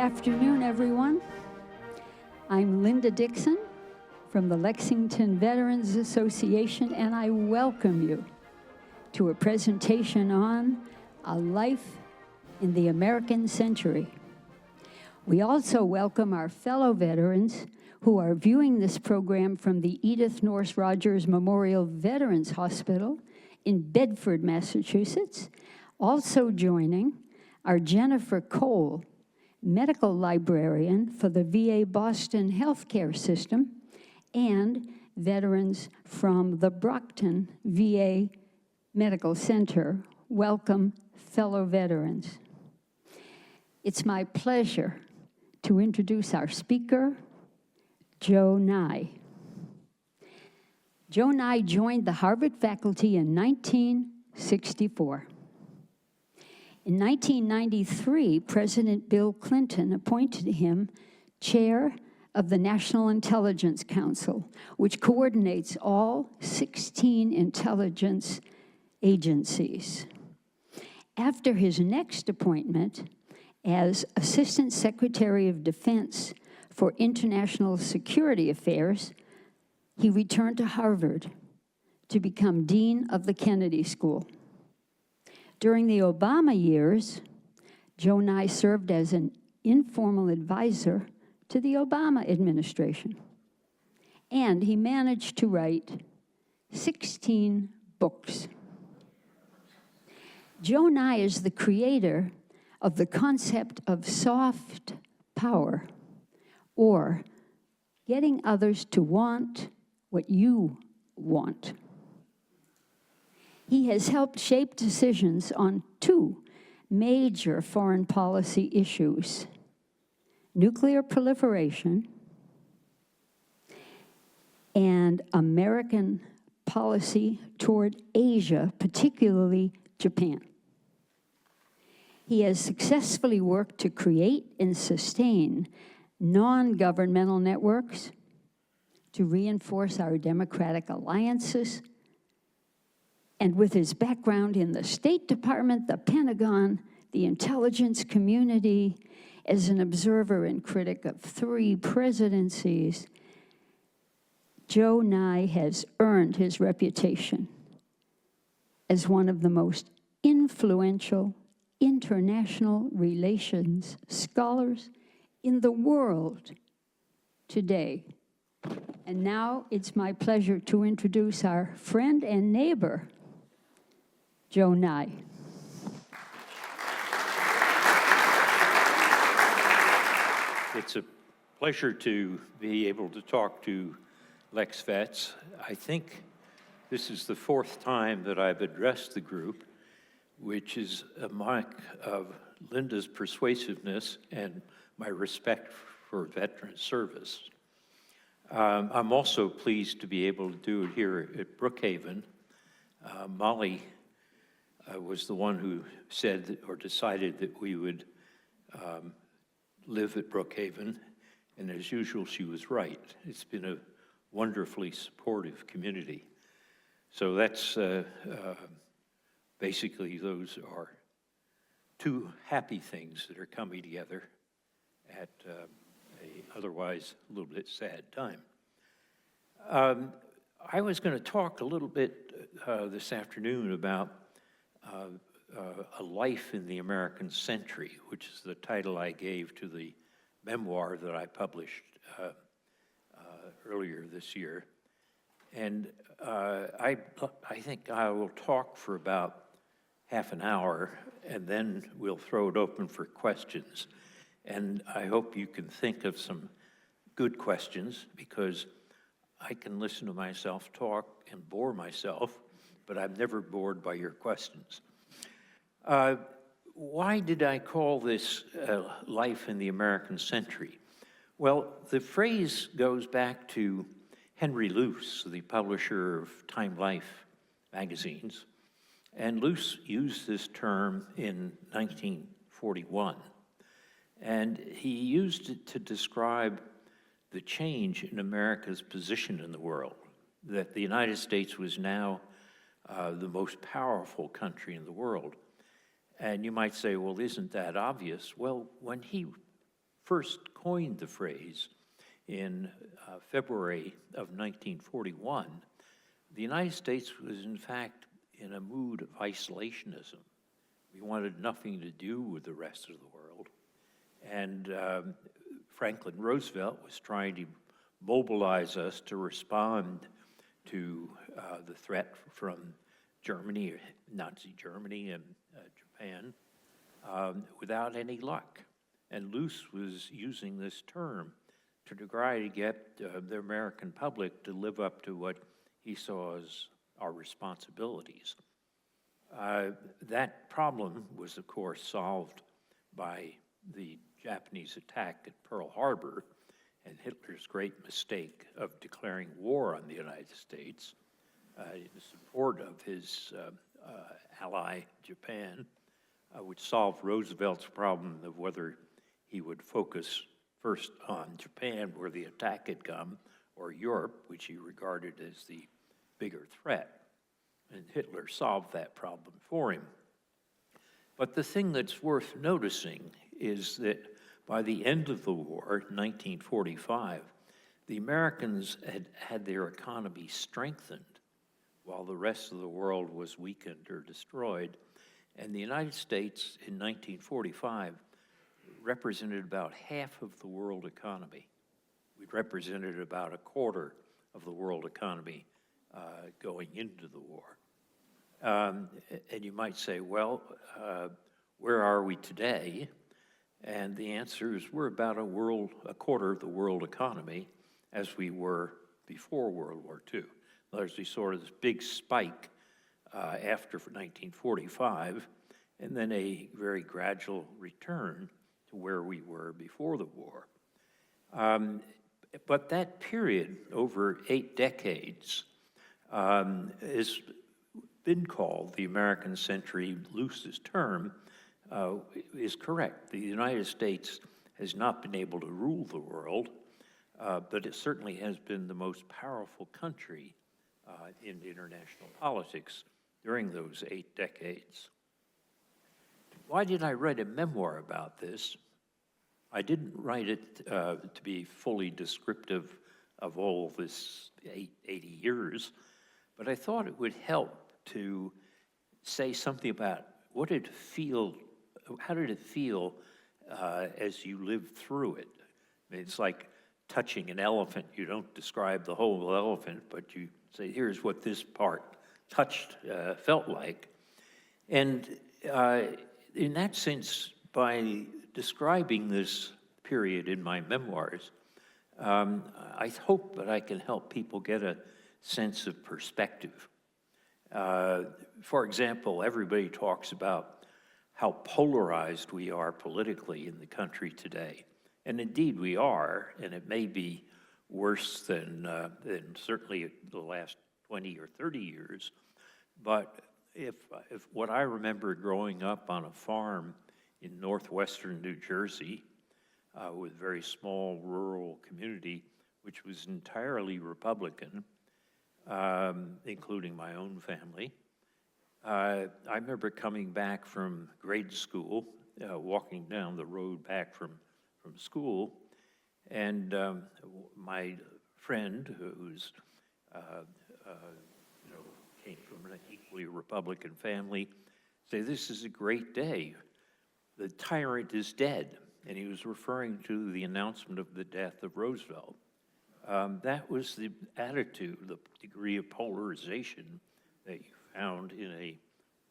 afternoon, everyone. I'm Linda Dixon from the Lexington Veterans Association, and I welcome you to a presentation on A Life in the American Century. We also welcome our fellow veterans who are viewing this program from the Edith Norse Rogers Memorial Veterans Hospital in Bedford, Massachusetts. Also joining are Jennifer Cole, medical librarian for the VA Boston Healthcare System, and veterans from the Brockton VA Medical Center. Welcome, fellow veterans. It's my pleasure to introduce our speaker, Joe Nye. Joe Nye joined the Harvard faculty in 1964. In 1993, President Bill Clinton appointed him chair of the National Intelligence Council, which coordinates all 16 intelligence agencies. After his next appointment as Assistant Secretary of Defense for International Security Affairs, he returned to Harvard to become Dean of the Kennedy School. During the Obama years, Joe Nye served as an informal advisor to the Obama administration, and he managed to write 16 books. Joe Nye is the creator of the concept of soft power, or getting others to want what you want. He has helped shape decisions on two major foreign policy issues: nuclear proliferation and American policy toward Asia, particularly Japan. He has successfully worked to create and sustain non-governmental networks to reinforce our democratic alliances. And with his background in the State Department, the Pentagon, the intelligence community, as an observer and critic of 3 presidencies, Joe Nye has earned his reputation as one of the most influential international relations scholars in the world today. And now it's my pleasure to introduce our friend and neighbor, Joe Nye. It's a pleasure to be able to talk to Lex Vets. I think this is the 4th time that I've addressed the group, which is a mark of Linda's persuasiveness and my respect for veteran service. I'm also pleased to be able to do it here at Brookhaven. Molly was the one who said or decided that we would live at Brookhaven, and as usual, she was right. It's been a wonderfully supportive community. So that's basically, those are 2 happy things that are coming together at a otherwise a little bit sad time. I was going to talk a little bit this afternoon about A Life in the American Century, which is the title I gave to the memoir that I published earlier this year. And I think I will talk for about half an hour, and then we'll throw it open for questions. And I hope you can think of some good questions, because I can listen to myself talk and bore myself, but I'm never bored by your questions. Why did I call this Life in the American Century? Well, the phrase goes back to Henry Luce, the publisher of Time Life magazines. And Luce used this term in 1941. And he used it to describe the change in America's position in the world, that the United States was now the most powerful country in the world. And you might say, well, isn't that obvious? Well, when he first coined the phrase in February of 1941, the United States was in fact in a mood of isolationism. We wanted nothing to do with the rest of the world. And Franklin Roosevelt was trying to mobilize us to respond to the threat from Germany, Nazi Germany, and Japan, without any luck. And Luce was using this term to try to get the American public to live up to what he saw as our responsibilities. That problem was, of course, solved by the Japanese attack at Pearl Harbor and Hitler's great mistake of declaring war on the United States in support of his ally, Japan, which solved Roosevelt's problem of whether he would focus first on Japan, where the attack had come, or Europe, which he regarded as the bigger threat. And Hitler solved that problem for him. But the thing that's worth noticing is that by the end of the war, 1945, the Americans had had their economy strengthened while the rest of the world was weakened or destroyed. And the United States in 1945 represented about half of the world economy. We represented about a quarter of the world economy going into the war. And you might say, well, where are we today? And the answer is we're about a quarter of the world economy as we were before World War II. There's sort of this big spike after 1945, and then a very gradual return to where we were before the war. But that period, over 8 decades, has been called the American century. Luce's term is correct. The United States has not been able to rule the world, but it certainly has been the most powerful country in international politics during those 8 decades. Why did I write a memoir about this? I didn't write it to be fully descriptive of all of this 80 years, but I thought it would help to say something about what did it feel, how did it feel as you lived through it? I mean, it's like touching an elephant. You don't describe the whole elephant, but you say, here's what this part touched, felt like. And in that sense, by describing this period in my memoirs, I hope that I can help people get a sense of perspective. For example, everybody talks about how polarized we are politically in the country today. And indeed we are, and it may be worse than certainly the last 20 or 30 years. But if what I remember growing up on a farm in northwestern New Jersey with a very small rural community, which was entirely Republican, including my own family. I remember coming back from grade school, walking down the road back from school, and my friend, who's came from an equally Republican family, say, "This is a great day. The tyrant is dead," and he was referring to the announcement of the death of Roosevelt. That was the attitude, the degree of polarization that you found in a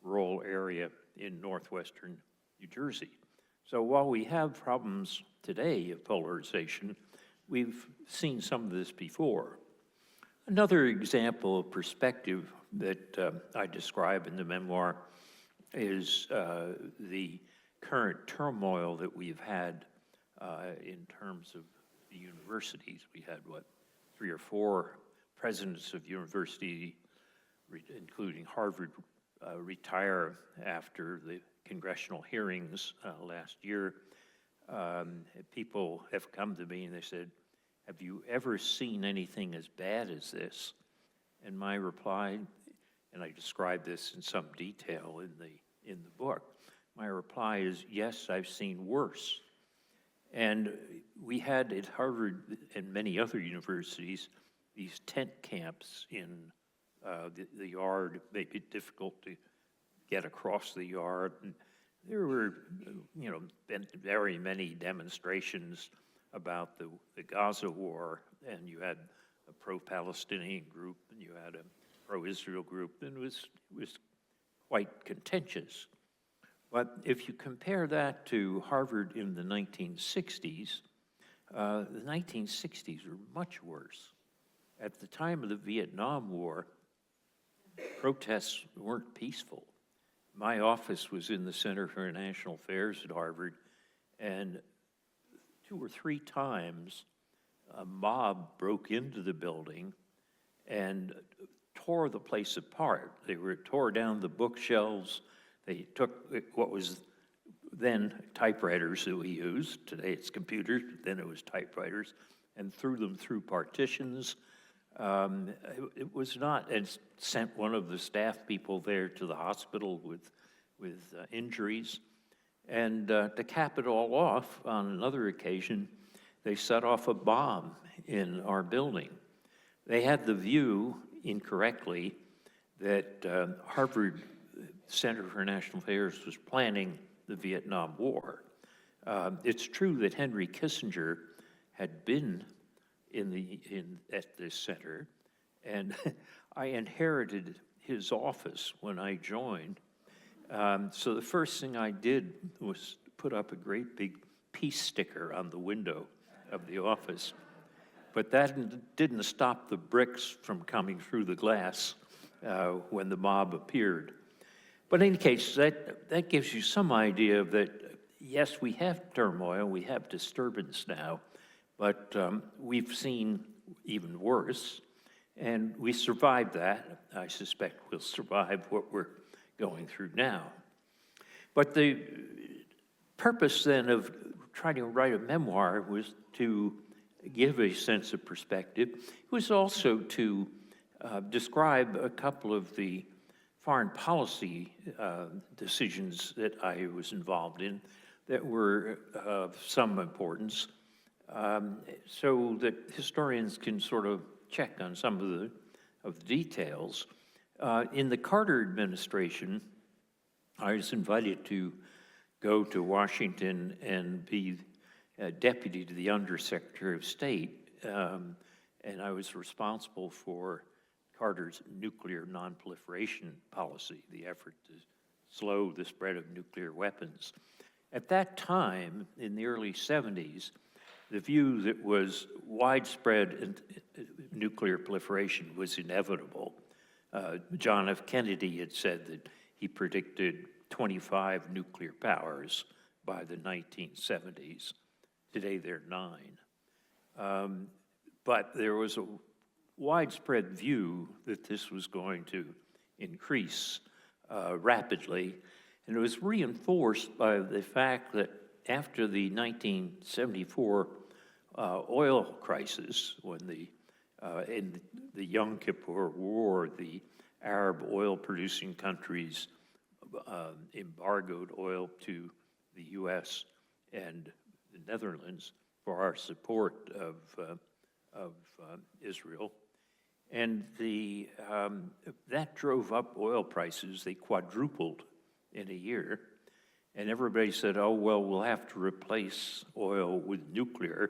rural area in northwestern New Jersey. So while we have problems today of polarization, we've seen some of this before. Another example of perspective that I describe in the memoir is the current turmoil that we've had in terms of the universities. We had, 3 or 4 presidents of university, including Harvard, retire after the congressional hearings last year. People have come to me and they said, "Have you ever seen anything as bad as this?" And my reply, and I describe this in some detail in the book, my reply is, yes, I've seen worse. And we had at Harvard and many other universities these tent camps in the yard. It may be difficult to get across the yard. And there were, been very many demonstrations about the Gaza war, and you had a pro-Palestinian group, and you had a pro-Israel group, and it was quite contentious. But if you compare that to Harvard in the 1960s, the 1960s were much worse. At the time of the Vietnam War, protests weren't peaceful. My office was in the Center for International Affairs at Harvard, and 2 or 3 times a mob broke into the building and tore the place apart. They tore down the bookshelves. They took what was then typewriters that we used. Today it's computers, then it was typewriters, and threw them through partitions. It was not, and sent one of the staff people there to the hospital with injuries. And to cap it all off, on another occasion, they set off a bomb in our building. They had the view, incorrectly, that Harvard Center for National Affairs was planning the Vietnam War. It's true that Henry Kissinger had been at this center, and I inherited his office when I joined. So the first thing I did was put up a great big peace sticker on the window of the office. But that didn't stop the bricks from coming through the glass when the mob appeared. But in any case, that gives you some idea that, yes, we have turmoil, we have disturbance now, but we've seen even worse, and we survived that. I suspect we'll survive what we're going through now. But the purpose then of trying to write a memoir was to give a sense of perspective. It was also to describe a couple of the foreign policy decisions that I was involved in that were of some importance, so that historians can sort of check on some of the details. In the Carter administration, I was invited to go to Washington and be deputy to the Undersecretary of State, and I was responsible for Carter's nuclear nonproliferation policy, the effort to slow the spread of nuclear weapons. At that time, in the early 70s, the view that was widespread nuclear proliferation was inevitable. John F. Kennedy had said that he predicted 25 nuclear powers by the 1970s. Today, they're 9. But there was a widespread view that this was going to increase rapidly, and it was reinforced by the fact that after the 1974 oil crisis, when in the Yom Kippur War, the Arab oil-producing countries embargoed oil to the U.S. and the Netherlands for our support of Israel. And that drove up oil prices. They quadrupled in a year. And everybody said, oh, well, we'll have to replace oil with nuclear,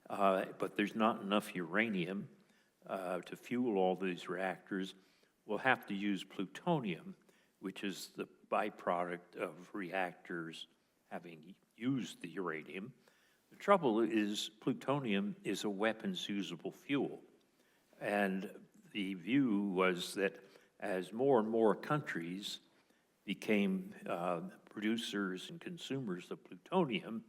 but there's not enough uranium to fuel all these reactors. We'll have to use plutonium, which is the byproduct of reactors having used the uranium. The trouble is plutonium is a weapons-usable fuel. And the view was that as more and more countries became producers and consumers of plutonium,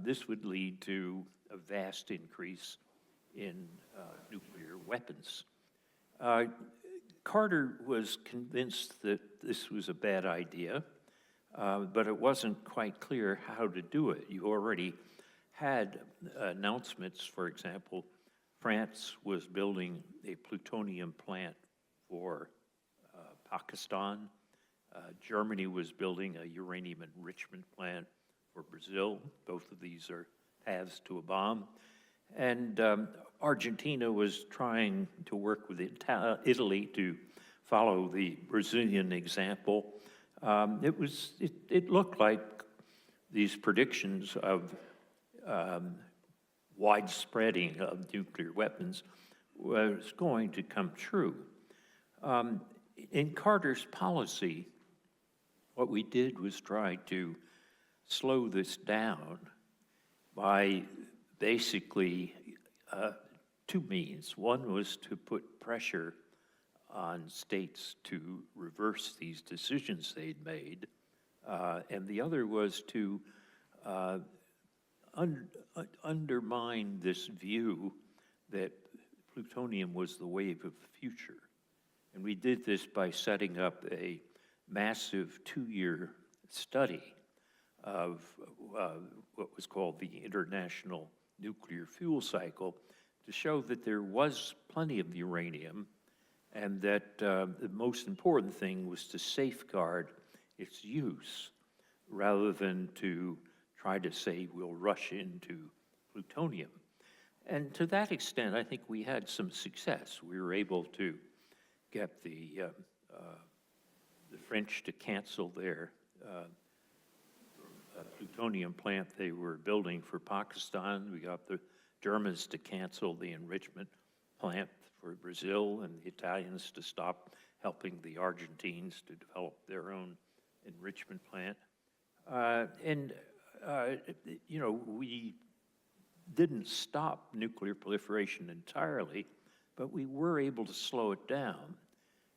this would lead to a vast increase in nuclear weapons. Carter was convinced that this was a bad idea, but it wasn't quite clear how to do it. You already had announcements. For example, France was building a plutonium plant for Pakistan. Germany was building a uranium enrichment plant for Brazil. Both of these are paths to a bomb. And Argentina was trying to work with Italy to follow the Brazilian example. It looked like these predictions of widespreading of nuclear weapons was going to come true. In Carter's policy, what we did was try to slow this down by basically two means. One was to put pressure on states to reverse these decisions they'd made, and the other was to undermine this view that plutonium was the wave of the future. And we did this by setting up a massive 2-year study of what was called the International Nuclear Fuel Cycle to show that there was plenty of uranium and that the most important thing was to safeguard its use rather than to try to say we'll rush into plutonium. And to that extent, I think we had some success. We were able to get the French to cancel their plutonium plant they were building for Pakistan. We got the Germans to cancel the enrichment plant for Brazil, and the Italians to stop helping the Argentines to develop their own enrichment plant. You know, we didn't stop nuclear proliferation entirely, but we were able to slow it down.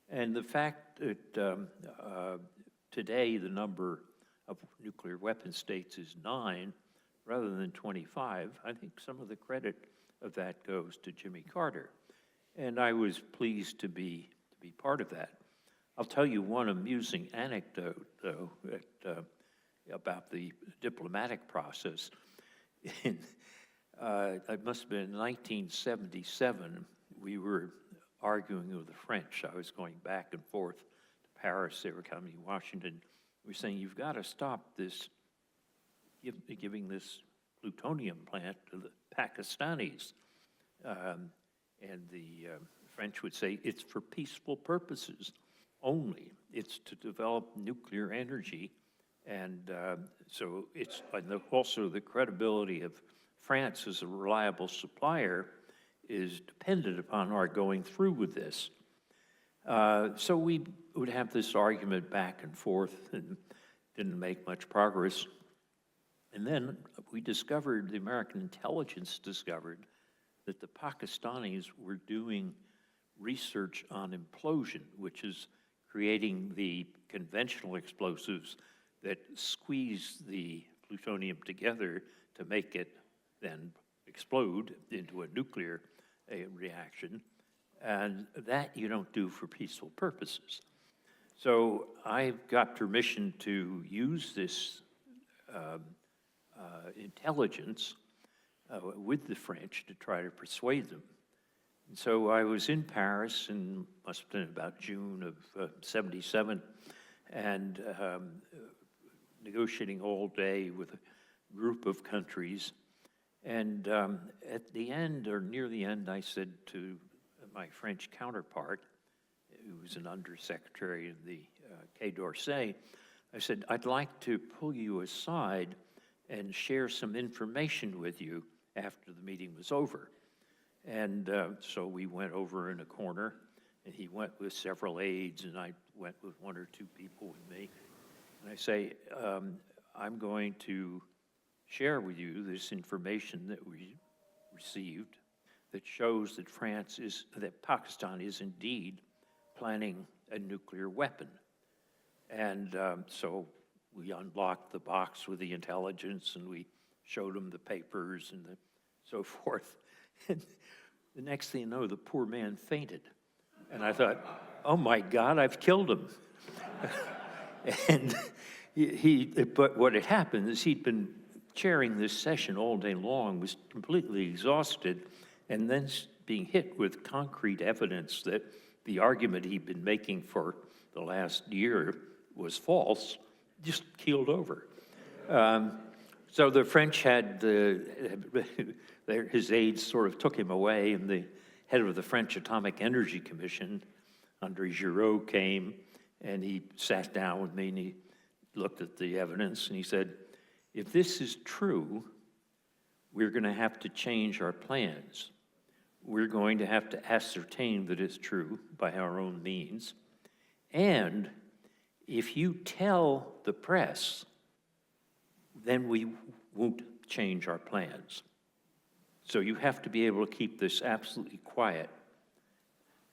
And the fact that today the number of nuclear weapon states is 9 rather than 25, I think some of the credit of that goes to Jimmy Carter. And I was pleased to be part of that. I'll tell you one amusing anecdote, though, about the diplomatic process. It must have been in 1977, we were arguing with the French. I was going back and forth to Paris, they were coming to Washington. We were saying, you've got to stop this, giving this plutonium plant to the Pakistanis. And the French would say, it's for peaceful purposes only. It's to develop nuclear energy. And so it's also the credibility of France as a reliable supplier is dependent upon our going through with this. So we would have this argument back and forth and didn't make much progress. And then we discovered, the American intelligence discovered, that the Pakistanis were doing research on implosion, which is creating the conventional explosives that squeeze the plutonium together to make it then explode into a nuclear reaction. And that you don't do for peaceful purposes. So I got permission to use this intelligence with the French to try to persuade them. And so I was in Paris in, must have been about June of 77, and negotiating all day with a group of countries. And at the end, or near the end, I said to my French counterpart, who was an undersecretary in the Quai d'Orsay, I said, I'd like to pull you aside and share some information with you after the meeting was over. And so we went over in a corner, and he went with several aides, and I went with 1 or 2 people with me. And I say, I'm going to share with you this information that we received that shows that Pakistan is indeed planning a nuclear weapon. And so we unlocked the box with the intelligence, and we showed him the papers and so forth. And the next thing you know, the poor man fainted. And I thought, oh my God, I've killed him. And but what had happened is he'd been chairing this session all day long, was completely exhausted, and then being hit with concrete evidence that the argument he'd been making for the last year was false, just keeled over. So the French had, his aides sort of took him away, and the head of the French Atomic Energy Commission, André Giraud, came, and he sat down with me, and he looked at the evidence, and he said, if this is true, we're going to have to change our plans. We're going to have to ascertain that it's true by our own means. And if you tell the press, then we won't change our plans. So you have to be able to keep this absolutely quiet.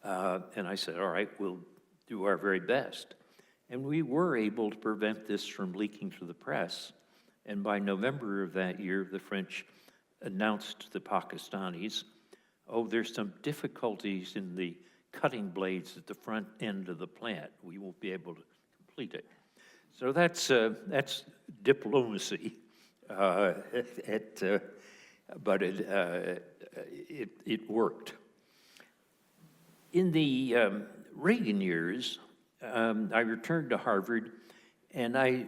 And I said, all right, we'll do our very best. And we were able to prevent this from leaking to the press. And by November of that year, the French announced to the Pakistanis, oh, there's some difficulties in the cutting blades at the front end of the plant. We won't be able to complete it. So that's diplomacy, but it worked. In the Reagan years, I returned to Harvard, and I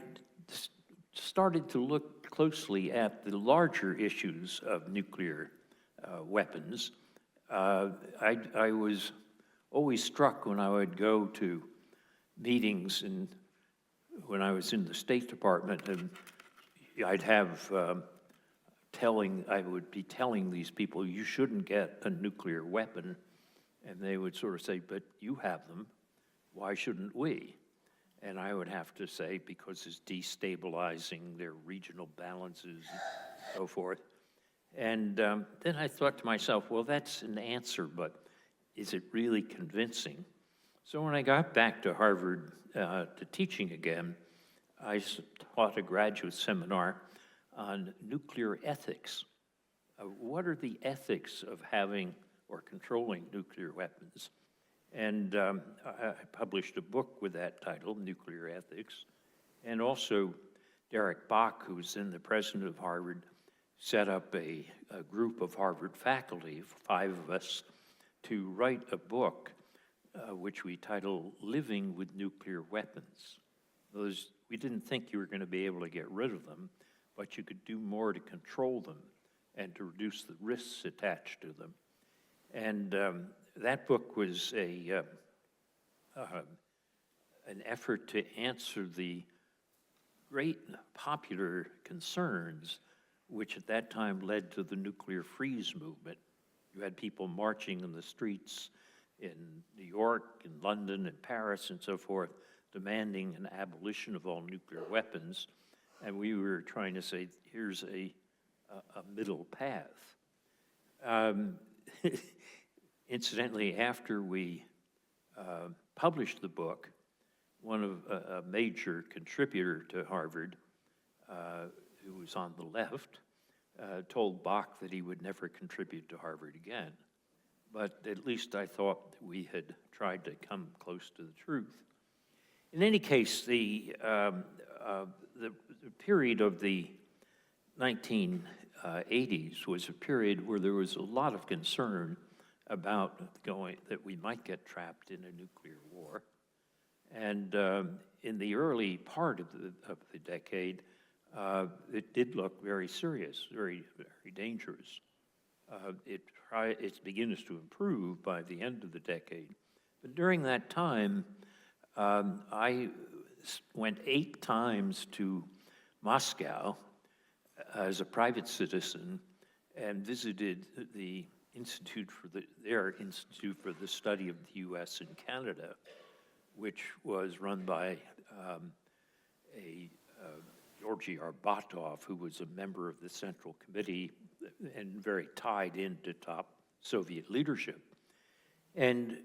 started to look closely at the larger issues of nuclear weapons. I was always struck when I would go to meetings when I was in the State Department, and I'd have I would be telling these people, you shouldn't get a nuclear weapon, and they would sort of say, but you have them, why shouldn't we? And I would have to say, because it's destabilizing their regional balances and so forth. And then I thought to myself, well, that's an answer, but is it really convincing? So when I got back to Harvard to teaching again, I taught a graduate seminar on nuclear ethics. What are the ethics of having or controlling nuclear weapons? And I published a book with that title, Nuclear Ethics. And also Derek Bach, who's then the president of Harvard, set up a group of Harvard faculty, 5 of us, to write a book which we titled Living with Nuclear Weapons. We didn't think you were going to be able to get rid of them, but you could do more to control them and to reduce the risks attached to them. And that book was an effort to answer the great popular concerns which at that time led to the nuclear freeze movement. You had people marching in the streets in New York, in London, in Paris, and so forth, demanding an abolition of all nuclear weapons. And we were trying to say, here's a middle path. Incidentally, after we published the book, one of a major contributor to Harvard, who was on the left, told Bach that he would never contribute to Harvard again. But at least I thought that we had tried to come close to the truth. In any case, the period of the 1980s was a period where there was a lot of concern about that we might get trapped in a nuclear war. And in the early part of the decade, it did look very serious, very, very dangerous. It begins to improve by the end of the decade. But during that time, I went 8 times to Moscow as a private citizen and visited the their Institute for the Study of the U.S. and Canada, which was run by Georgy Arbatov, who was a member of the Central Committee and very tied into top Soviet leadership. And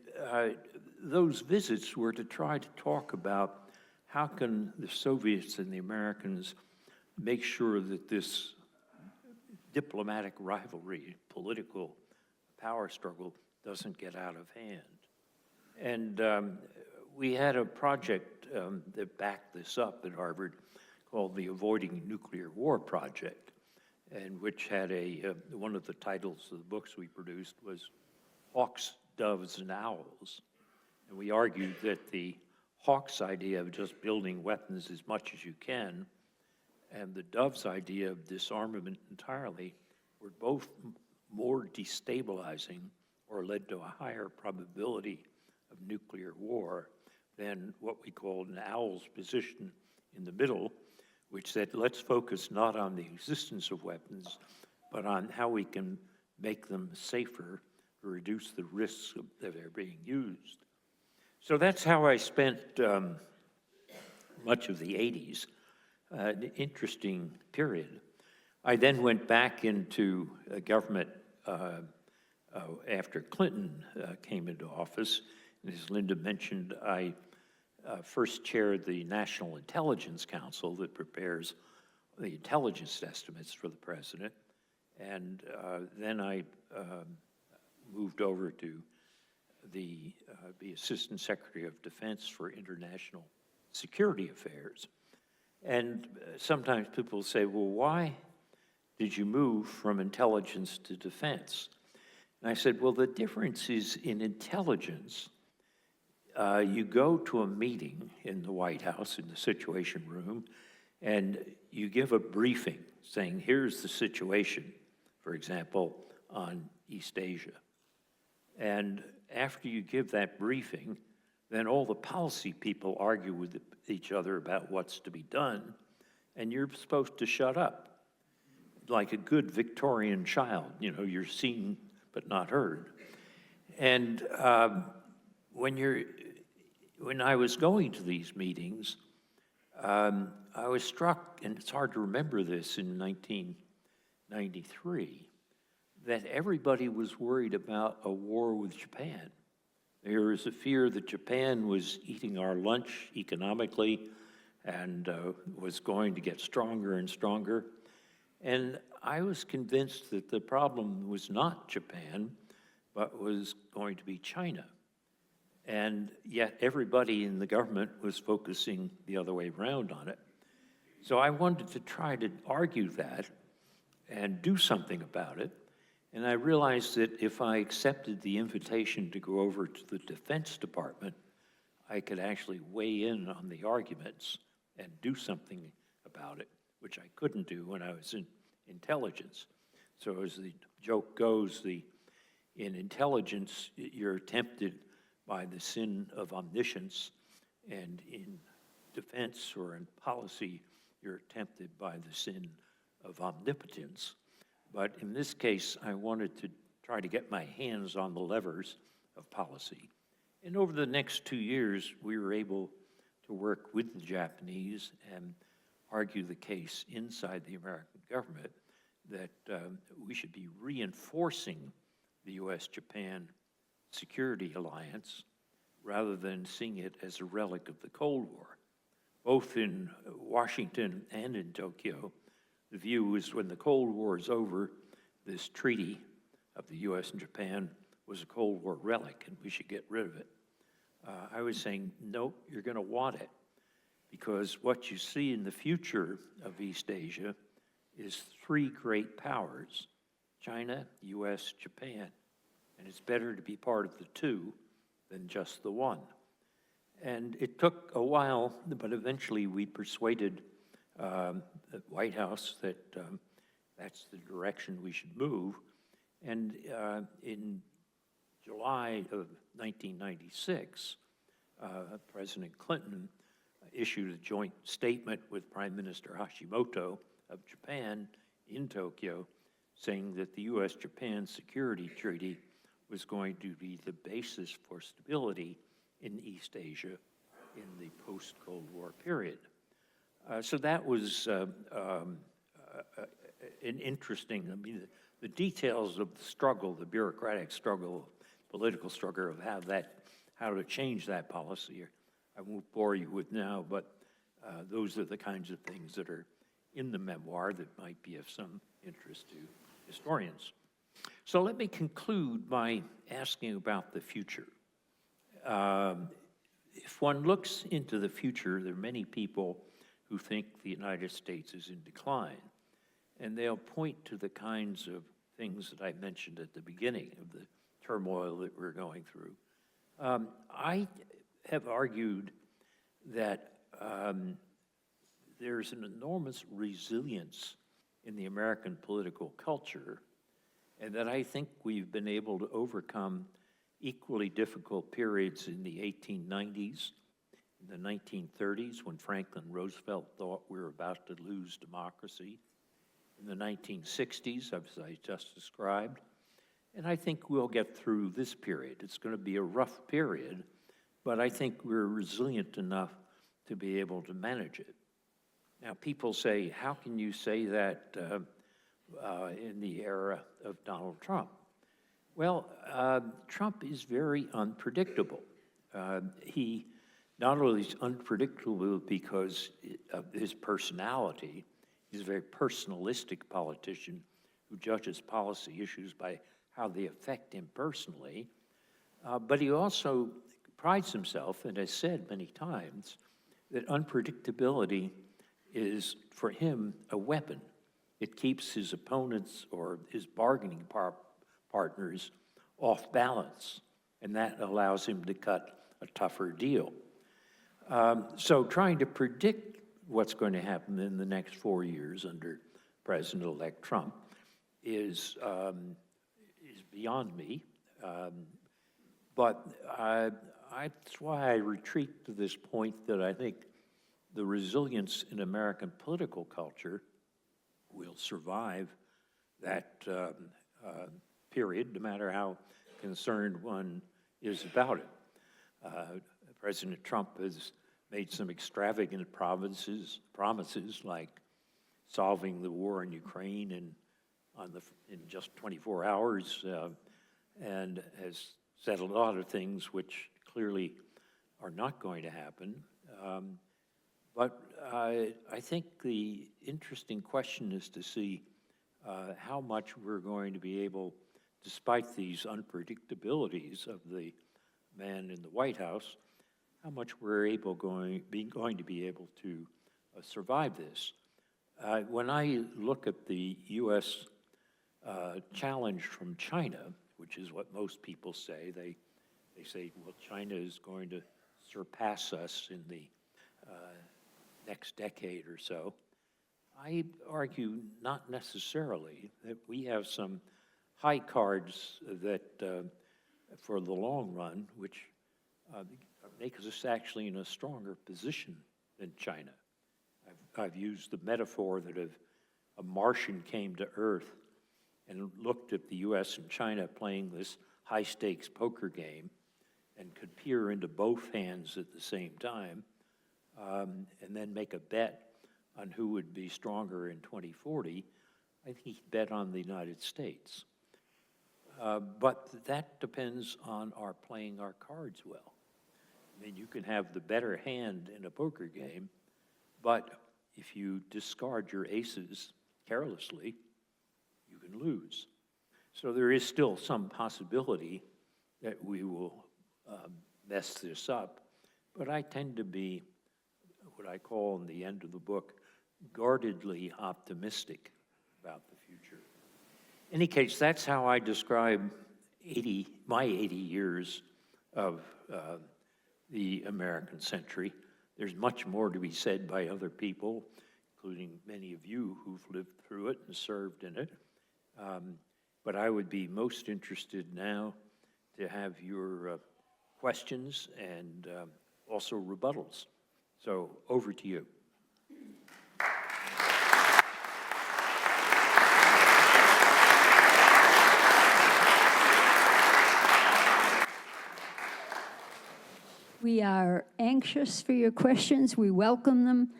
those visits were to try to talk about how can the Soviets and the Americans make sure that this diplomatic rivalry, political power struggle doesn't get out of hand. And we had a project that backed this up at Harvard called the Avoiding Nuclear War Project, and which had one of the titles of the books we produced was Hawks, Doves, and Owls. And we argued that the Hawks idea of just building weapons as much as you can and the Dove's idea of disarmament entirely were both more destabilizing or led to a higher probability of nuclear war than what we called an owl's position in the middle, which said, let's focus not on the existence of weapons, but on how we can make them safer to reduce the risks that they're being used. So that's how I spent much of the 80s, an interesting period. I then went back into government after Clinton came into office. And as Linda mentioned, I first chaired the National Intelligence Council that prepares the intelligence estimates for the president. And then I moved over to the Assistant Secretary of Defense for International Security Affairs. And sometimes people say, well, why did you move from intelligence to defense? And I said, well, the difference is in intelligence, you go to a meeting in the White House, in the Situation Room, and you give a briefing saying, here's the situation, for example, on East Asia. And after you give that briefing, then all the policy people argue with each other about what's to be done, and you're supposed to shut up, like a good Victorian child. You know, you're seen but not heard. And when I was going to these meetings, I was struck, and it's hard to remember this in 1993, that everybody was worried about a war with Japan. There was a fear that Japan was eating our lunch economically and was going to get stronger and stronger. And I was convinced that the problem was not Japan, but was going to be China. And yet everybody in the government was focusing the other way around on it. So I wanted to try to argue that and do something about it. And I realized that if I accepted the invitation to go over to the Defense Department, I could actually weigh in on the arguments and do something about it, which I couldn't do when I was in intelligence. So as the joke goes, in intelligence, you're tempted by the sin of omniscience, and in defense or in policy, you're tempted by the sin of omnipotence. But in this case, I wanted to try to get my hands on the levers of policy. And over the next 2 years, we were able to work with the Japanese and argue the case inside the American government that we should be reinforcing the U.S.-Japan security alliance rather than seeing it as a relic of the Cold War. Both in Washington and in Tokyo, the view was when the Cold War is over, this treaty of the U.S. and Japan was a Cold War relic and we should get rid of it. I was saying, no, you're going to want it, because what you see in the future of East Asia is 3 great powers, China, U.S., Japan, and it's better to be part of the 2 than just the 1. And it took a while, but eventually we persuaded the White House that that's the direction we should move. And in July of 1996, President Clinton issued a joint statement with Prime Minister Hashimoto of Japan in Tokyo, saying that the U.S.-Japan Security Treaty was going to be the basis for stability in East Asia in the post-Cold War period. So that was an interesting, I mean, the details of the struggle, the bureaucratic struggle, political struggle of how to change that policy, I won't bore you with now, but those are the kinds of things that are in the memoir that might be of some interest to historians. So let me conclude by asking about the future. If one looks into the future, there are many people who think the United States is in decline, and they'll point to the kinds of things that I mentioned at the beginning of the turmoil that we're going through. I have argued that there's an enormous resilience in the American political culture, and that I think we've been able to overcome equally difficult periods in the 1890s, in the 1930s, when Franklin Roosevelt thought we were about to lose democracy, in the 1960s, as I just described, and I think we'll get through this period. It's going to be a rough period, but I think we're resilient enough to be able to manage it. Now, people say, how can you say that in the era of Donald Trump? Well, Trump is very unpredictable. He not only is unpredictable because of his personality, he's a very personalistic politician who judges policy issues by how they affect him personally, but he also prides himself and has said many times that unpredictability is, for him, a weapon. It keeps his opponents or his bargaining partners off balance, and that allows him to cut a tougher deal. So trying to predict what's going to happen in the next 4 years under President-elect Trump is beyond me. But that's why I retreat to this point that I think the resilience in American political culture will survive that period, no matter how concerned one is about it. President Trump has made some extravagant promises like solving the war in Ukraine in just 24 hours, and has said a lot of things which clearly are not going to happen. But I think the interesting question is to see how much we're going to be able, despite these unpredictabilities of the man in the White House, how much we're going to be able to survive this. When I look at the U.S. Challenge from China, which is what most people say, they say, well, China is going to surpass us in the next decade or so. I argue not necessarily, that we have some high cards that, for the long run, which make us actually in a stronger position than China. I've used the metaphor that if a Martian came to Earth and looked at the U.S. and China playing this high-stakes poker game and could peer into both hands at the same time, and then make a bet on who would be stronger in 2040, I think he'd bet on the United States. But that depends on our playing our cards well. I mean, you can have the better hand in a poker game, but if you discard your aces carelessly, you can lose. So there is still some possibility that we will mess this up, but I tend to be what I call in the end of the book, guardedly optimistic about the future. In any case, that's how I describe my 80 years of the American century. There's much more to be said by other people, including many of you who've lived through it and served in it. But I would be most interested now to have your questions and also rebuttals. So over to you. We are anxious for your questions. We welcome them.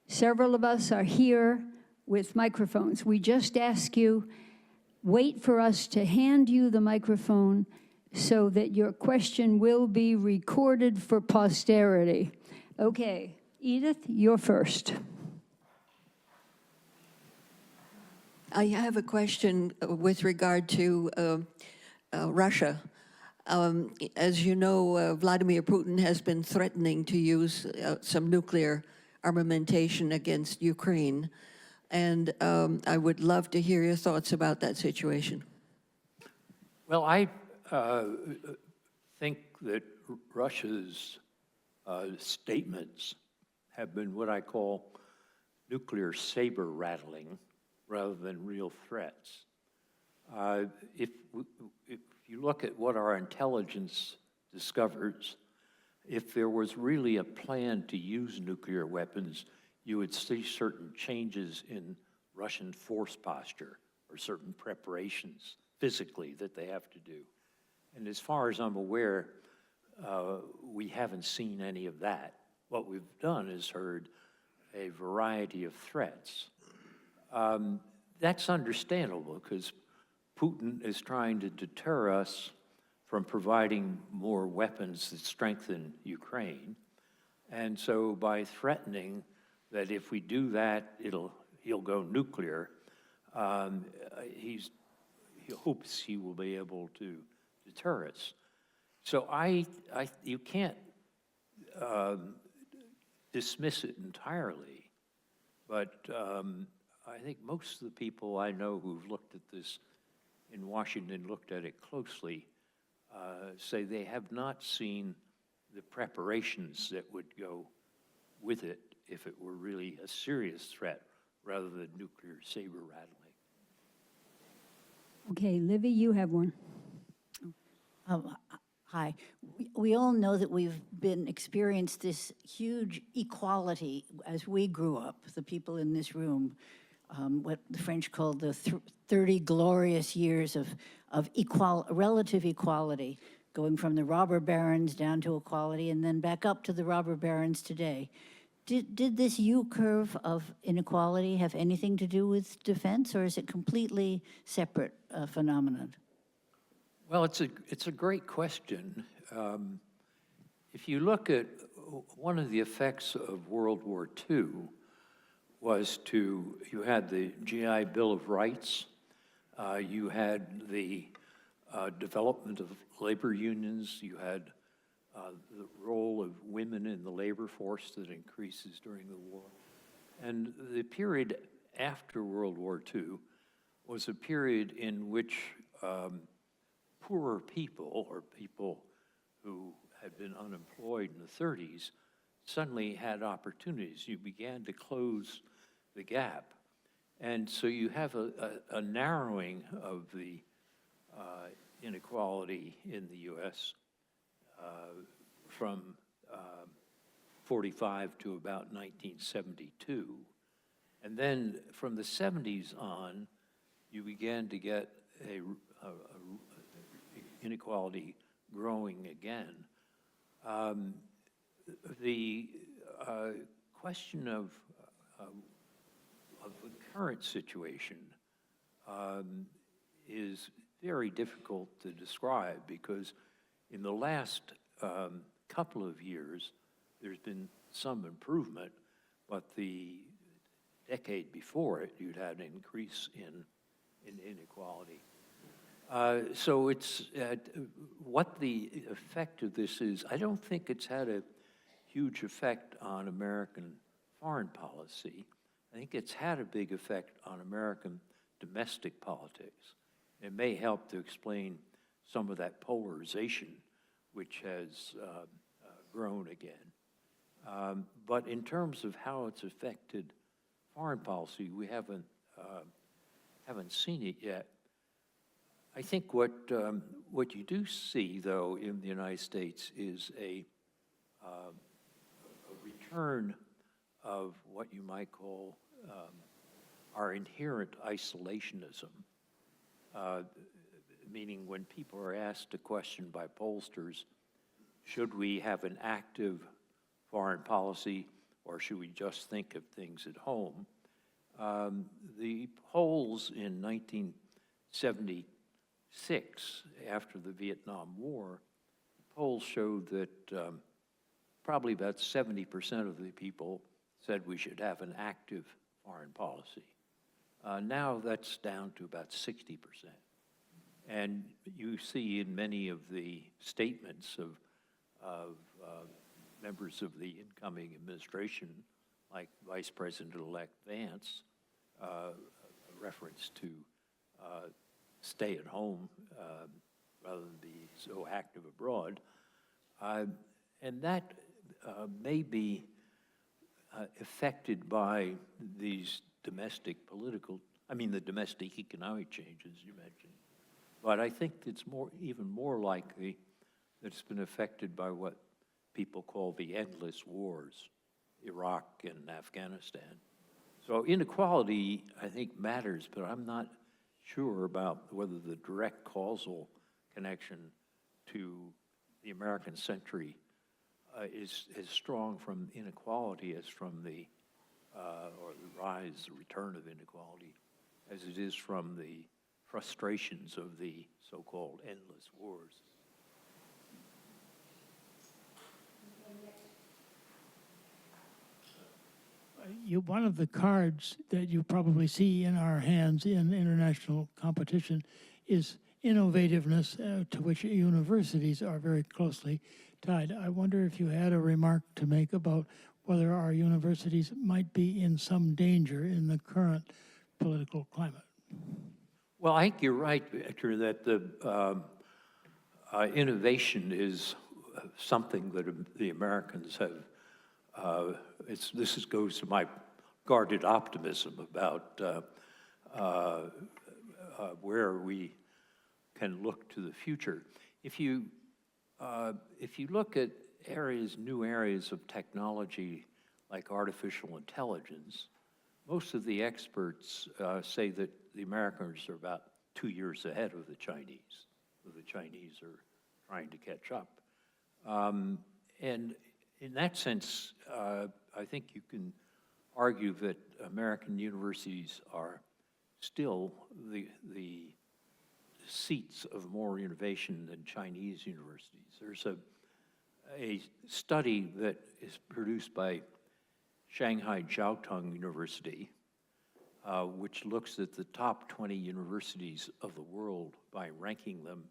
Several of us are here with microphones. We just ask you, wait for us to hand you the microphone so that your question will be recorded for posterity. Okay, Edith, you're first. I have a question with regard to Russia. As you know, Vladimir Putin has been threatening to use some nuclear armamentation against Ukraine, and I would love to hear your thoughts about that situation. Well, I think that Russia's statements have been what I call nuclear saber rattling rather than real threats. If you look at what our intelligence discovers, if there was really a plan to use nuclear weapons, you would see certain changes in Russian force posture or certain preparations physically that they have to do. And as far as I'm aware, we haven't seen any of that. What we've done is heard a variety of threats. That's understandable because Putin is trying to deter us from providing more weapons that strengthen Ukraine. And so by threatening that if we do that, he'll go nuclear, he hopes he will be able to deter us. So you can't dismiss it entirely, but I think most of the people I know who've looked at this in Washington, looked at it closely, say they have not seen the preparations that would go with it if it were really a serious threat rather than nuclear saber rattling. Okay, Livy, you have one. Hi. We all know that we've experienced this huge equality as we grew up, the people in this room, what the French called the 30 glorious years of relative equality, going from the robber barons down to equality and then back up to the robber barons today. Did this U-curve of inequality have anything to do with defense, or is it completely separate phenomenon? Well, it's a great question. If you look at one of the effects of World War II was you had the GI Bill of Rights, you had the development of labor unions, you had the role of women in the labor force that increases during the war. And the period after World War II was a period in which poorer people, or people who had been unemployed in the 30s, suddenly had opportunities. You began to close the gap. And so you have a narrowing of the inequality in the U.S. From 45 to about 1972. And then from the 70s on, you began to get a inequality growing again. The question of the current situation is very difficult to describe because in the last couple of years, there's been some improvement, but the decade before it, you'd had an increase in inequality. So it's what the effect of this is. I don't think it's had a huge effect on American foreign policy. I think it's had a big effect on American domestic politics. It may help to explain some of that polarization which has grown again. But in terms of how it's affected foreign policy, we haven't seen it yet. I think what you do see, though, in the United States is a return of what you might call our inherent isolationism, meaning when people are asked a question by pollsters, should we have an active foreign policy or should we just think of things at home? The polls in 1976, after the Vietnam War, polls showed that probably about 70% of the people said we should have an active foreign policy. Now that's down to about 60%. And you see in many of the statements of members of the incoming administration, like Vice President-elect Vance, a reference to stay at home rather than be so active abroad. And that may be affected by these domestic political, the domestic economic changes you mentioned. But I think it's even more likely that it's been affected by what people call the endless wars, Iraq and Afghanistan. So inequality, I think, matters, but I'm not sure about whether the direct causal connection to the American century is as strong from inequality as from the return of inequality, as it is from the frustrations of the so-called endless wars. One of the cards that you probably see in our hands in international competition is innovativeness, to which universities are very closely tied. I wonder if you had a remark to make about whether our universities might be in some danger in the current political climate. Well, I think you're right, Victor, that the innovation is something that the Americans have. This goes to my guarded optimism about where we can look to the future. If you look at new areas of technology like artificial intelligence, most of the experts say that the Americans are about 2 years ahead of the Chinese. The Chinese are trying to catch up. And in that sense, I think you can argue that American universities are still the seats of more innovation than Chinese universities. There's a study that is produced by Shanghai Jiao Tong University, which looks at the top 20 universities of the world by ranking them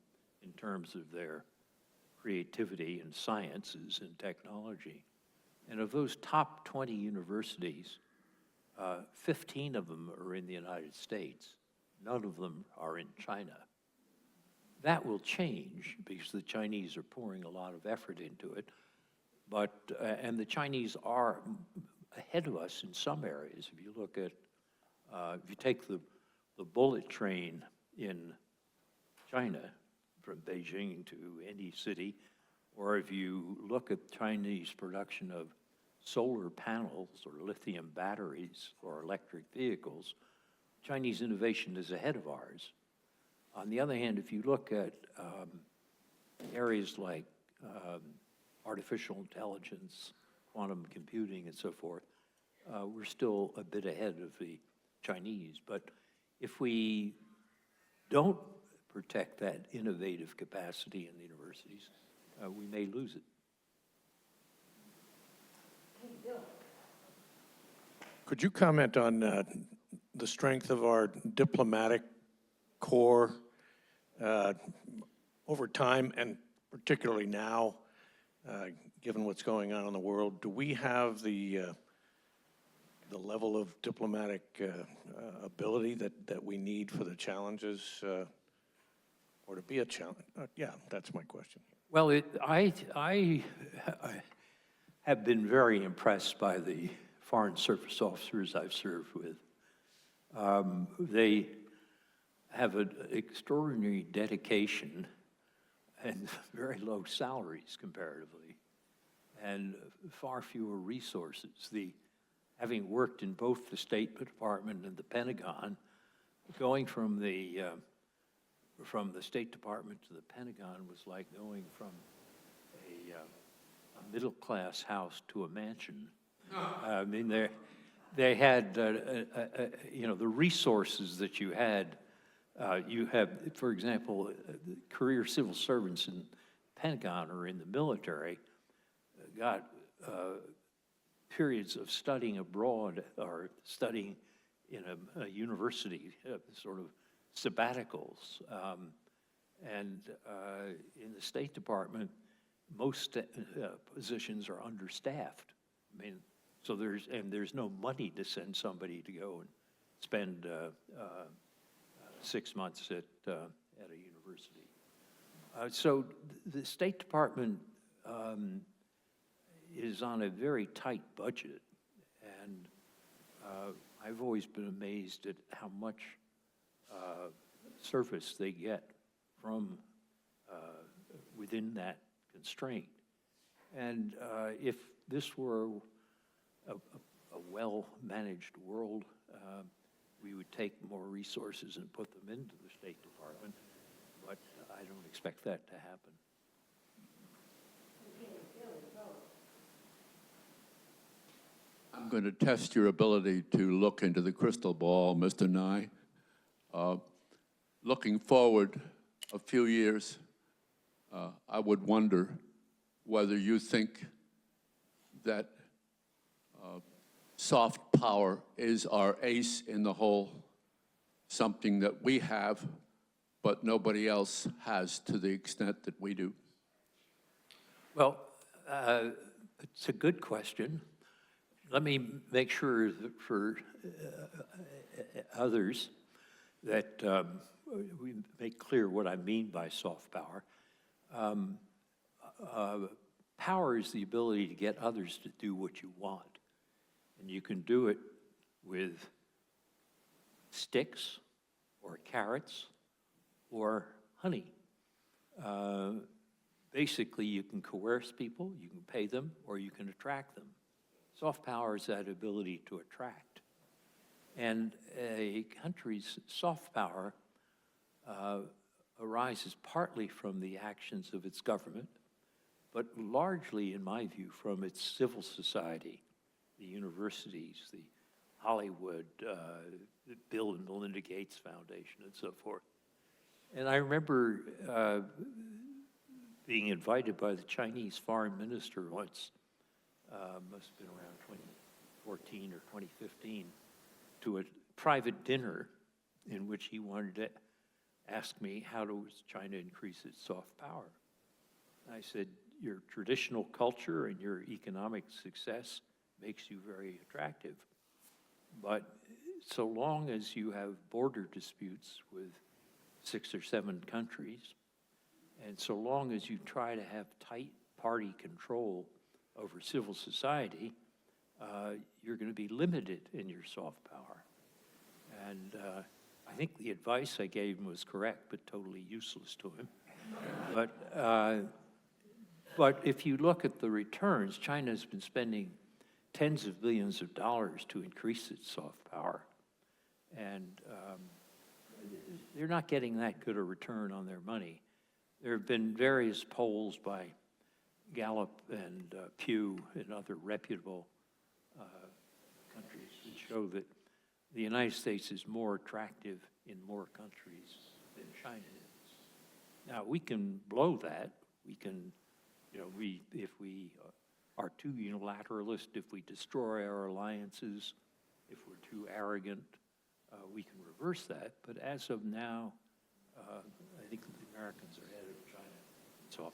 in terms of their creativity in sciences and technology. And of those top 20 universities, 15 of them are in the United States. None of them are in China. That will change because the Chinese are pouring a lot of effort into it. But, and the Chinese are ahead of us in some areas. If you look at, if you take the bullet train in China from Beijing to any city, or if you look at Chinese production of solar panels or lithium batteries for electric vehicles, Chinese innovation is ahead of ours. On the other hand, if you look at areas like artificial intelligence, quantum computing, and so forth, we're still a bit ahead of the Chinese. But if we don't protect that innovative capacity in the universities, we may lose it. Could you comment on the strength of our diplomatic corps over time, and particularly now, given what's going on in the world? Do we have the level of diplomatic ability that we need for the challenges, or to be a challenge? Yeah, that's my question. Well, I have been very impressed by the Foreign Service officers I've served with. They have an extraordinary dedication and very low salaries comparatively, and far fewer resources. Having worked in both the State Department and the Pentagon, going from the State Department to the Pentagon was like going from a middle-class house to a mansion. I mean, they had, the resources that you had. You have, for example, career civil servants in Pentagon or in the military got periods of studying abroad or studying in a university, sort of sabbaticals. And in the State Department, most positions are understaffed. I mean, so there's no money to send somebody to go and spend 6 months at a university. So the State Department is on a very tight budget, And I've always been amazed at how much service they get from within that constraint. And if this were a well-managed world, we would take more resources and put them into the State Department, but I don't expect that to happen. I'm going to test your ability to look into the crystal ball, Mr. Nye. Looking forward a few years, I would wonder whether you think that soft power is our ace in the hole, something that we have, but nobody else has to the extent that we do. Well, it's a good question. Let me make sure that for others that we make clear what I mean by soft power. Power is the ability to get others to do what you want. And you can do it with sticks or carrots or honey. Basically, you can coerce people, you can pay them, or you can attract them. Soft power is that ability to attract. And a country's soft power arises partly from the actions of its government, but largely, in my view, from its civil society, the universities, the Hollywood, the Bill and Melinda Gates Foundation, and so forth. And I remember being invited by the Chinese foreign minister once, must have been around 2014 or 2015, to a private dinner in which he wanted to ask me, how does China increase its soft power? And I said, your traditional culture and your economic success makes you very attractive. But so long as you have border disputes with 6 or 7 countries, and so long as you try to have tight party control over civil society, you're going to be limited in your soft power. And I think the advice I gave him was correct, but totally useless to him. But if you look at the returns, China has been spending tens of billions of dollars to increase its soft power. And they're not getting that good a return on their money. There have been various polls by Gallup and Pew and other reputable countries that show that the United States is more attractive in more countries than China is. Now, we can blow that. We can, if we are too unilateralist, if we destroy our alliances, if we're too arrogant, we can reverse that. But as of now, I think the Americans are ahead of China. So,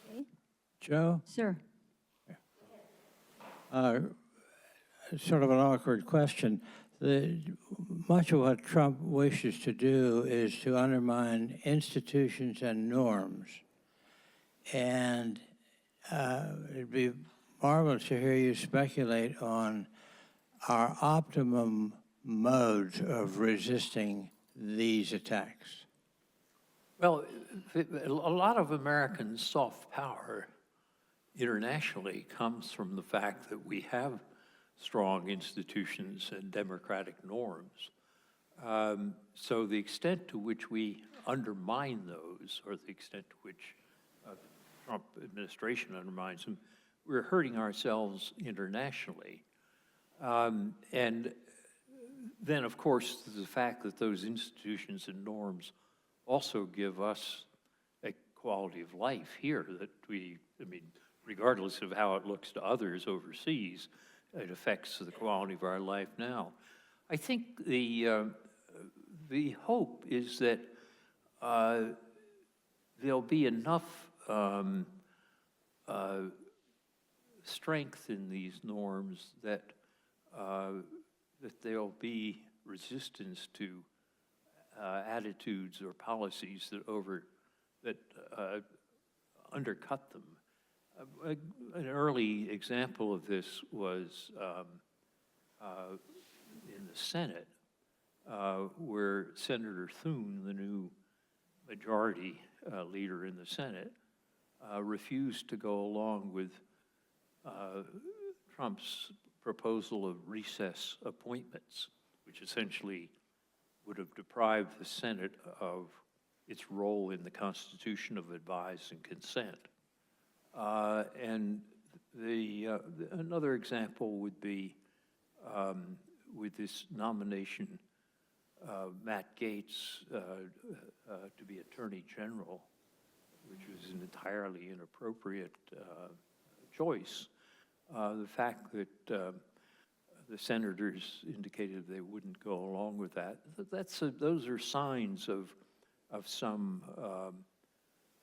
Okay. Joe, Sir. sort of an awkward question. Much of what Trump wishes to do is to undermine institutions and norms. And it'd be marvelous to hear you speculate on our optimum modes of resisting these attacks. well, a lot of American soft power internationally comes from the fact that we have strong institutions and democratic norms. So the extent to which we undermine those, or the extent to which the Trump administration undermines them, we're hurting ourselves internationally. And then, of course, the fact that those institutions and norms also give us a quality of life here that regardless of how it looks to others overseas, it affects the quality of our life now. I think the hope is that there'll be enough strength in these norms that there'll be resistance to attitudes or policies that undercut them. An early example of this was in the Senate, where Senator Thune, the new majority leader in the Senate, refused to go along with Trump's proposal of recess appointments, which essentially would have deprived the Senate of its role in the Constitution of advise and consent. And another example would be with this nomination of Matt Gaetz to be Attorney General, which was an entirely inappropriate choice. The fact that the senators indicated they wouldn't go along with that, those are signs of some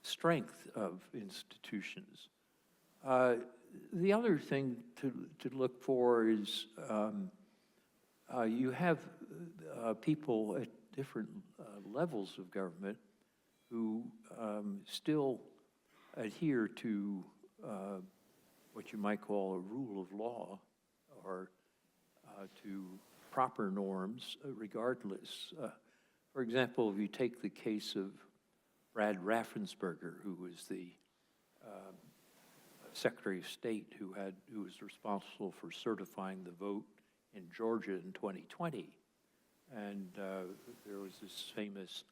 strength of institutions. The other thing to look for is you have people at different levels of government who still adhere to what you might call a rule of law, or to proper norms regardless. For example, if you take the case of Brad Raffensperger, who was the Secretary of State who was responsible for certifying the vote in Georgia in 2020. And there was this famous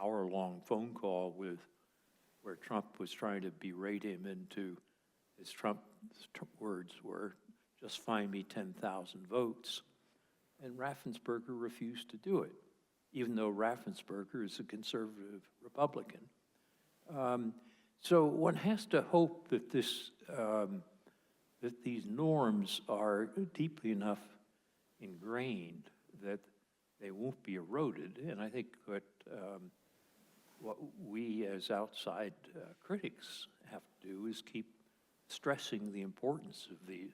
hour-long phone call where Trump was trying to berate him into, his Trump's words were, just find me 10,000 votes. And Raffensperger refused to do it, even though Raffensperger is a conservative Republican. So one has to hope that that these norms are deeply enough ingrained that they won't be eroded. And I think what we as outside critics have to do is keep stressing the importance of these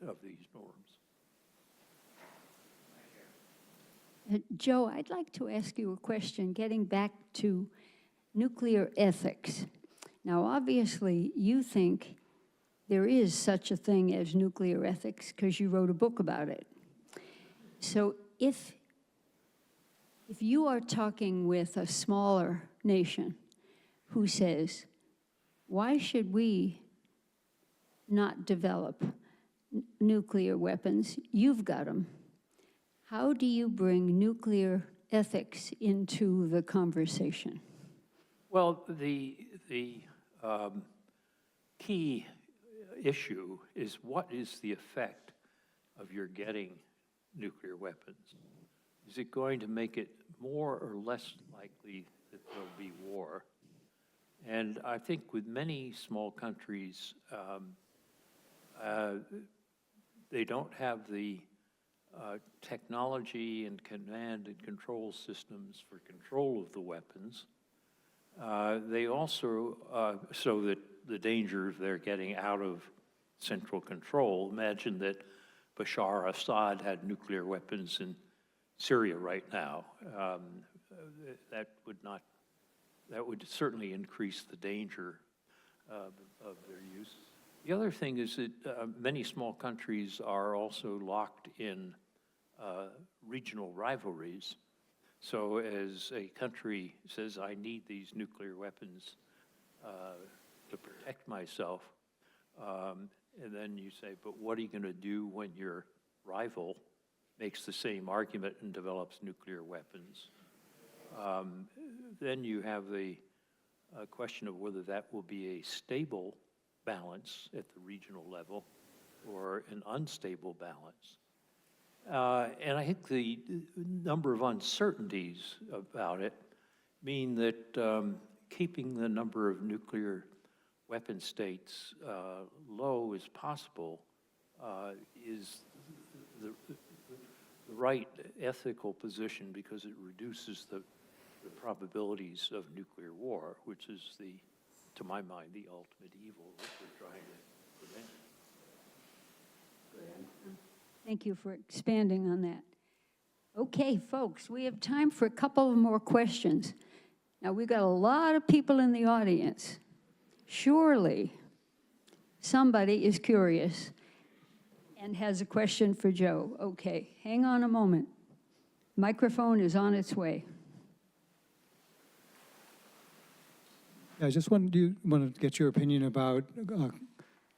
norms. Joe, I'd like to ask you a question, getting back to nuclear ethics. Now, obviously, you think there is such a thing as nuclear ethics because you wrote a book about it. So if you are talking with a smaller nation who says, why should we not develop nuclear weapons? You've got them. How do you bring nuclear ethics into the conversation? Well, the key issue is, what is the effect of your getting nuclear weapons? Is it going to make it more or less likely that there'll be war? And I think with many small countries, they don't have the technology and command and control systems for control of the weapons. They also, so that the danger of their getting out of central control. Imagine that Bashar Assad had nuclear weapons in Syria right now. That would certainly increase the danger of their use. The other thing is that many small countries are also locked in regional rivalries. So as a country says, I need these nuclear weapons to protect myself, and then you say, but what are you going to do when your rival makes the same argument and develops nuclear weapons? Then you have the question of whether that will be a stable balance at the regional level or an unstable balance. And I think the number of uncertainties about it mean that keeping the number of nuclear weapon states low as possible is the right ethical position, because it reduces the probabilities of nuclear war, which is to my mind, the ultimate evil that we're trying to prevent. Thank you for expanding on that. Okay, folks, we have time for a couple of more questions. Now, we've got a lot of people in the audience. Surely, somebody is curious and has a question for Joe. Okay, hang on a moment. Microphone is on its way. I just want to get your opinion about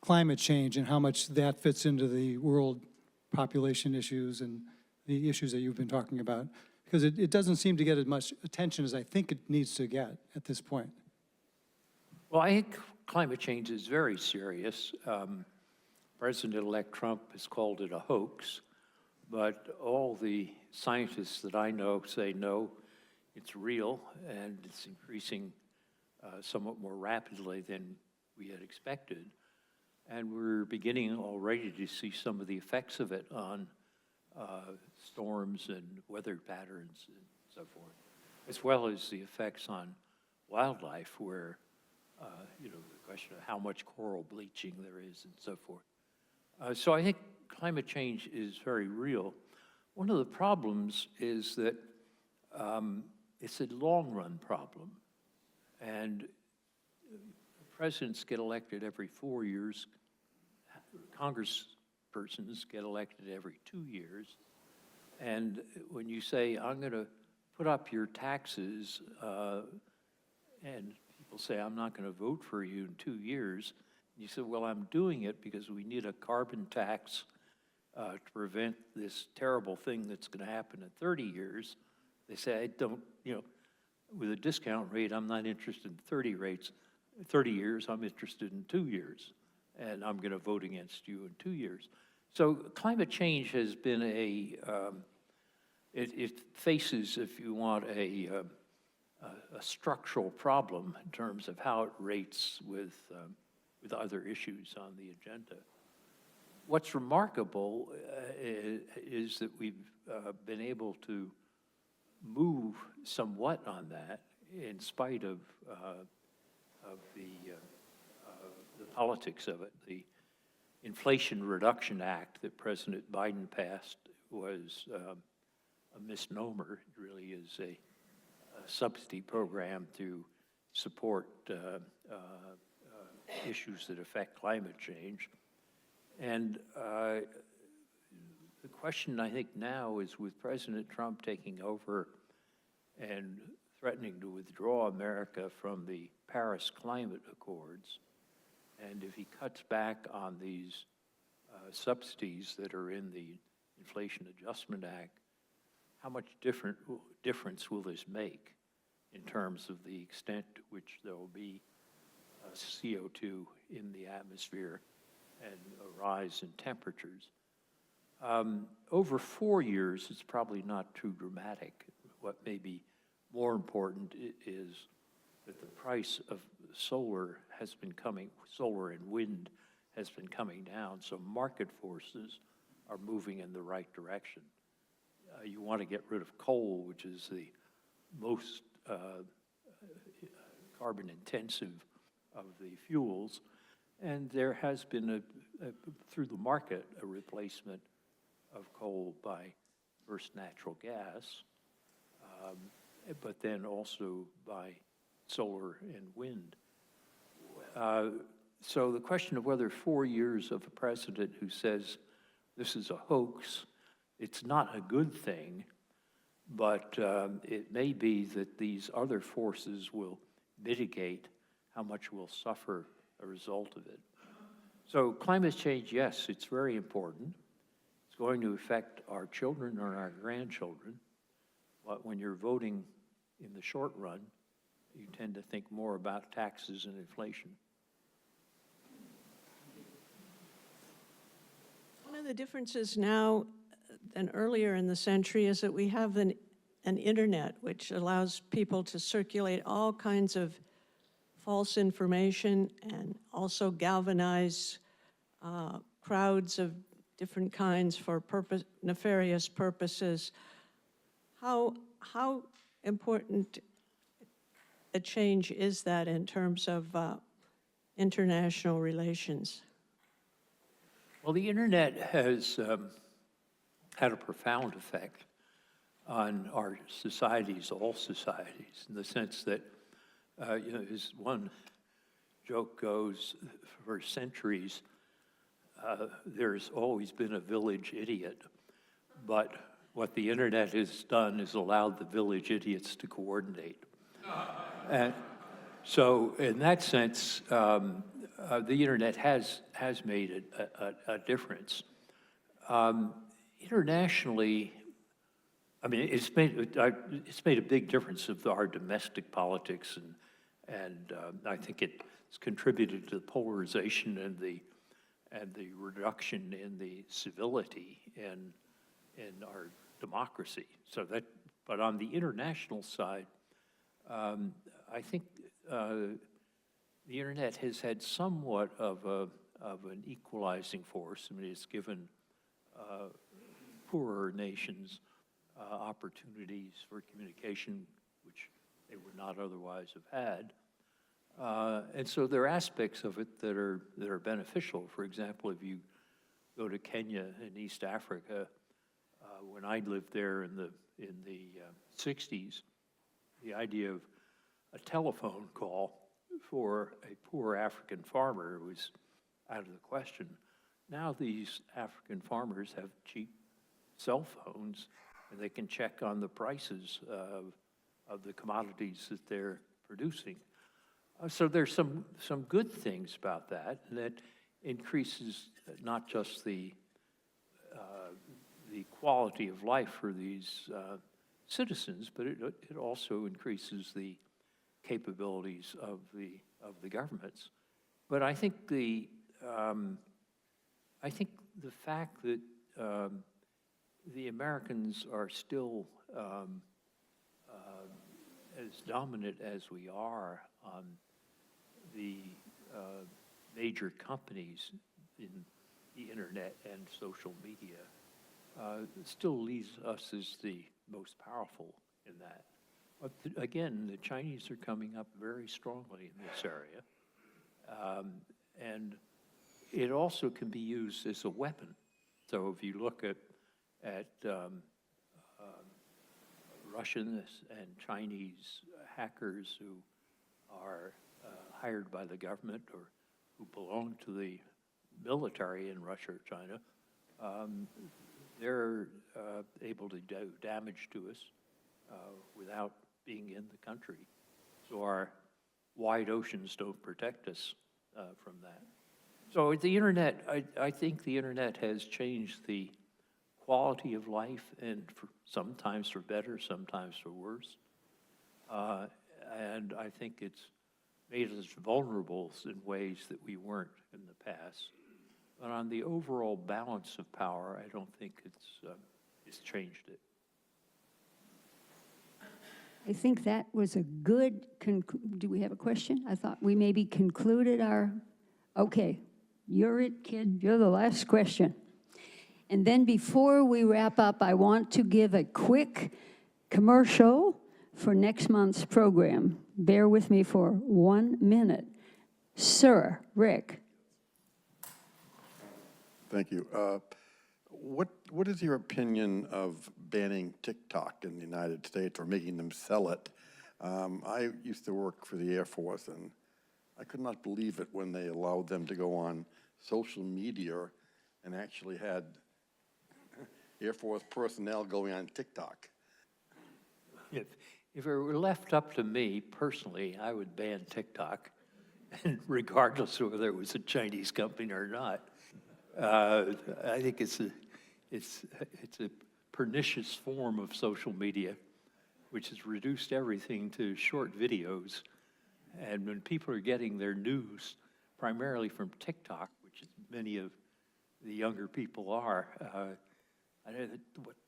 climate change and how much that fits into the world population issues and the issues that you've been talking about, because it doesn't seem to get as much attention as I think it needs to get at this point. Well, I think climate change is very serious. President-elect Trump has called it a hoax, but all the scientists that I know say no, it's real, and it's increasing somewhat more rapidly than we had expected. And we're beginning already to see some of the effects of it on storms and weather patterns and so forth, as well as the effects on wildlife, where, you know, the question of how much coral bleaching there is and so forth. So I think climate change is very real. One of the problems is that it's a long-run problem. And presidents get elected every 4 years. Congresspersons get elected every 2 years. And when you say, I'm going to put up your taxes, and people say, I'm not going to vote for you in 2 years, and you say, well, I'm doing it because we need a carbon tax to prevent this terrible thing that's going to happen in 30 years. They say, I don't, you know, with a discount rate, I'm not interested in 30 years, I'm interested in 2 years, and I'm going to vote against you in 2 years. So climate change has been it faces, if you want, a structural problem in terms of how it rates with other issues on the agenda. What's remarkable is that we've been able to move somewhat on that in spite of the politics of it. The Inflation Reduction Act that President Biden passed was a misnomer. It really is a subsidy program to support issues that affect climate change. And the question, I think, now is with President Trump taking over and threatening to withdraw America from the Paris Climate Accords, and if he cuts back on these subsidies that are in the Inflation Adjustment Act, how much difference will this make in terms of the extent to which there will be CO2 in the atmosphere and a rise in temperatures? Over 4 years, it's probably not too dramatic. What may be more important is that the price of solar and wind has been coming down, so market forces are moving in the right direction. You want to get rid of coal, which is the most carbon intensive of the fuels, and there has been through the market a replacement of coal by first natural gas, but then also by solar and wind. So the question of whether 4 years of a president who says this is a hoax, it's not a good thing, but it may be that these other forces will mitigate how much we'll suffer a result of it. So climate change, yes, it's very important. It's going to affect our children or our grandchildren. But when you're voting in the short run, you tend to think more about taxes and inflation. One of the differences now than earlier in the century is that we have an internet which allows people to circulate all kinds of false information and also galvanize crowds of different kinds for nefarious purposes. How important a change is that in terms of international relations? Well, the internet has had a profound effect on our societies, all societies, in the sense that, there's one joke goes, for centuries, there's always been a village idiot. But what the internet has done is allowed the village idiots to coordinate. And so in that sense, the internet has made a difference. Internationally, I mean, it's made a big difference of our domestic politics, and I think it's contributed to the polarization and the reduction in the civility in our democracy. So that, but on the international side, I think the internet has had somewhat of an equalizing force. I mean, it's given poorer nations opportunities for communication, which they would not otherwise have had. And so there are aspects of it that are beneficial. For example, if you go to Kenya in East Africa, when I lived there in the 60s, the idea of a telephone call for a poor African farmer was out of the question. Now these African farmers have cheap cell phones, and they can check on the prices of the commodities that they're producing. So there's some good things about that, and that increases not just the quality of life for these citizens, but it also increases the capabilities of the governments. But I think the fact that the Americans are still as dominant as we are on the major companies in the internet and social media still leaves us as the most powerful in that. But again, the Chinese are coming up very strongly in this area. And it also can be used as a weapon. So if you look at Russian and Chinese hackers who are hired by the government or who belong to the military in Russia or China, they're able to do damage to us without being in the country. So our wide oceans don't protect us from that. So the internet, I think the internet has changed the quality of life, and sometimes for better, sometimes for worse. And I think it's made us vulnerable in ways that we weren't in the past. But on the overall balance of power, I don't think it's changed it. I think that was a good, do we have a question? I thought we maybe concluded our, okay, you're it, kid, you're the last question. And then before we wrap up, I want to give a quick commercial for next month's program. Bear with me for 1 minute. Sir, Rick. Thank you. What is your opinion of banning TikTok in the United States or making them sell it? I used to work for the Air Force, and I could not believe it when they allowed them to go on social media and actually had Air Force personnel going on TikTok. If it were left up to me personally, I would ban TikTok, regardless of whether it was a Chinese company or not. I think it's a pernicious form of social media, which has reduced everything to short videos. And when people are getting their news primarily from TikTok, which many of the younger people are,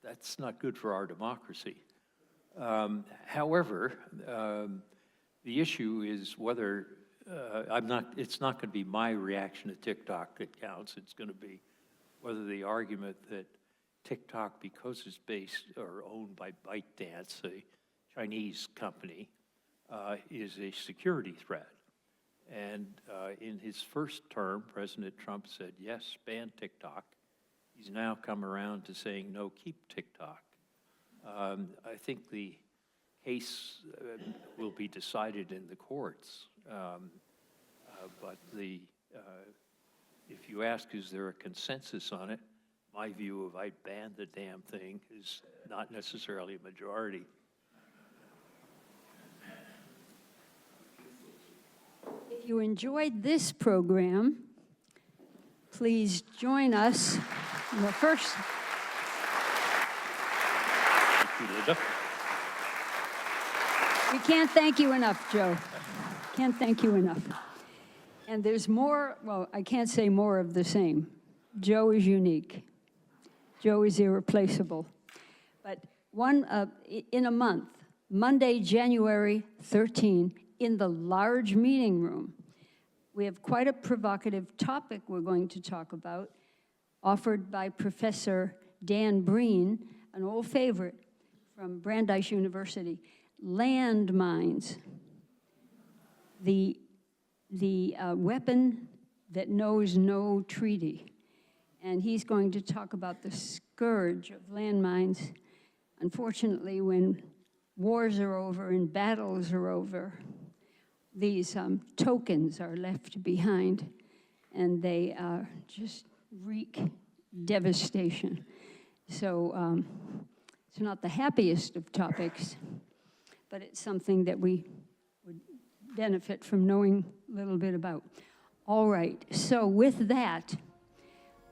that's not good for our democracy. However, the issue is whether it's not going to be my reaction to TikTok that counts. It's going to be whether the argument that TikTok, because it's based or owned by ByteDance, a Chinese company, is a security threat. And in his first term, President Trump said, yes, ban TikTok. He's now come around to saying, no, keep TikTok. I think the case will be decided in the courts. But if you ask, is there a consensus on it, my view of I ban the damn thing is not necessarily a majority. If you enjoyed this program, please join us in the first. Thank you, Linda. We can't thank you enough, Joe. Can't thank you enough. And there's more, well, I can't say more of the same. Joe is unique. Joe is irreplaceable. But in a month, Monday, January 13, in the large meeting room, we have quite a provocative topic we're going to talk about, offered by Professor Dan Breen, an old favorite from Brandeis University, landmines, the weapon that knows no treaty. And he's going to talk about the scourge of landmines. Unfortunately, when wars are over and battles are over, these tokens are left behind, and they just wreak devastation. So it's not the happiest of topics, but it's something that we would benefit from knowing a little bit about. All right, so with that,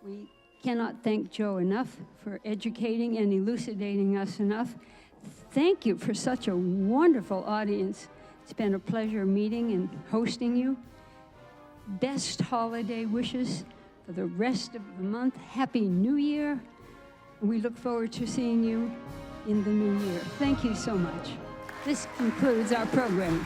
we cannot thank Joe enough for educating and elucidating us enough. Thank you for such a wonderful audience. It's been a pleasure meeting and hosting you. Best holiday wishes for the rest of the month. Happy New Year. We look forward to seeing you in the new year. Thank you so much. This concludes our program.